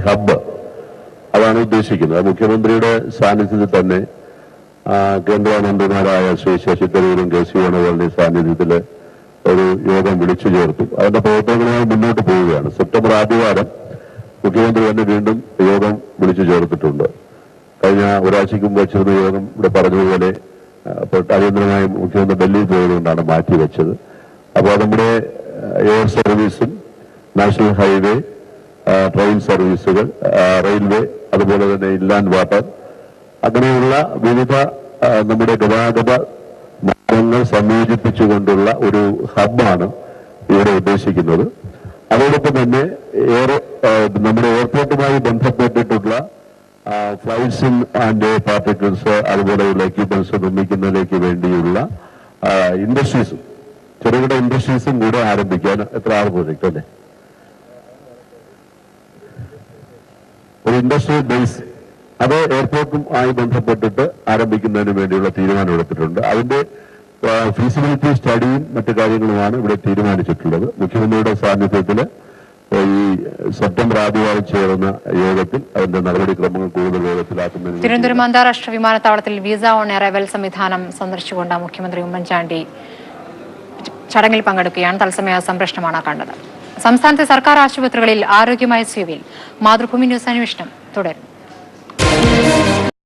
Hub അതാണ് ഉദ്ദേശിക്കുന്നത്. മുഖ്യമന്ത്രിയുടെ സാന്നിധ്യത്തിൽ തന്നെ കേന്ദ്രമന്ത്രിമാരായ ശ്രീ ശശി തരൂരും കെ സി വേണുഗോപാലിന്റെ സാന്നിധ്യത്തിൽ ഒരു യോഗം വിളിച്ചു ചേർത്തു. അതിന്റെ പ്രവർത്തനങ്ങളുമായി മുന്നോട്ട് പോവുകയാണ്. സെപ്റ്റംബർ ആദ്യവാരം മുഖ്യമന്ത്രി തന്നെ വീണ്ടും യോഗം വിളിച്ചു ചേർത്തിട്ടുണ്ട്. കഴിഞ്ഞ ഒരാഴ്ചയ്ക്ക് മുമ്പ് വെച്ചിരുന്ന യോഗം ഇവിടെ പറഞ്ഞതുപോലെ അടിയന്തരമായി മുഖ്യമന്ത്രി ഡൽഹിയിൽ പോയതുകൊണ്ടാണ് മാറ്റിവെച്ചത്. അപ്പോൾ നമ്മുടെ എയർ സർവീസും നാഷണൽ ഹൈവേ, ട്രെയിൻ സർവീസുകൾ, റെയിൽവേ, അതുപോലെ തന്നെ ഇൻലാൻഡ് വാട്ടർ, അങ്ങനെയുള്ള വിവിധ നമ്മുടെ ഗതാഗത മാർഗങ്ങൾ സംയോജിപ്പിച്ചുകൊണ്ടുള്ള ഒരു ഹബ്ബാണ് ഇവിടെ ഉദ്ദേശിക്കുന്നത്. അതോടൊപ്പം തന്നെ നമ്മുടെ എയർപോർട്ടുമായി ബന്ധപ്പെട്ടിട്ടുള്ള ഫ്ലൈറ്റ്സ് ആൻഡ് പാർട്ടിക്കിൾസ്, അതുപോലെയുള്ള എക്യുപ്മെന്റ്സ് നിർമ്മിക്കുന്നതിലേക്ക് വേണ്ടിയുള്ള ഇൻഡസ്ട്രീസും, ചെറുകിട ഇൻഡസ്ട്രീസും കൂടെ ആരംഭിക്കാൻ എത്ര പ്രോജക്റ്റ് അല്ലേ, ഒരു ഇൻഡസ്ട്രിയൽ ബേസ് അത് എയർപോർട്ടും ആയി ബന്ധപ്പെട്ടിട്ട് ആരംഭിക്കുന്നതിന് വേണ്ടിയുള്ള തീരുമാനം എടുത്തിട്ടുണ്ട്. അതിന്റെ ഫീസിബിലിറ്റി സ്റ്റഡിയും മറ്റു കാര്യങ്ങളുമാണ് ഇവിടെ തീരുമാനിച്ചിട്ടുള്ളത്. മുഖ്യമന്ത്രിയുടെ സാന്നിധ്യത്തിൽ ഈ സെപ്റ്റംബർ ആദ്യവാരം ചേർന്ന യോഗത്തിൽ അതിന്റെ നടപടിക്രമങ്ങൾ കൂടുതൽ വേഗത്തിലാക്കുന്നതിന് തിരുവനന്തപുരം അന്താരാഷ്ട്ര വിമാനത്താവളത്തിൽ വിസ ഓൺ അറൈവൽ സംവിധാനം സന്ദർശിച്ചുകൊണ്ട് മുഖ്യമന്ത്രി ഉമ്മൻചാണ്ടി ചടങ്ങിൽ പങ്കെടുക്കുകയാണ്. തത്സമയ സംപ്രേഷണമാണ് കണ്ടത്. സംസ്ഥാനത്തെ സർക്കാർ ആശുപത്രികളിൽ ആരോഗ്യമായ സിവിൽ. മാതൃഭൂമി ന്യൂസ് അന്വേഷണം തുടരും.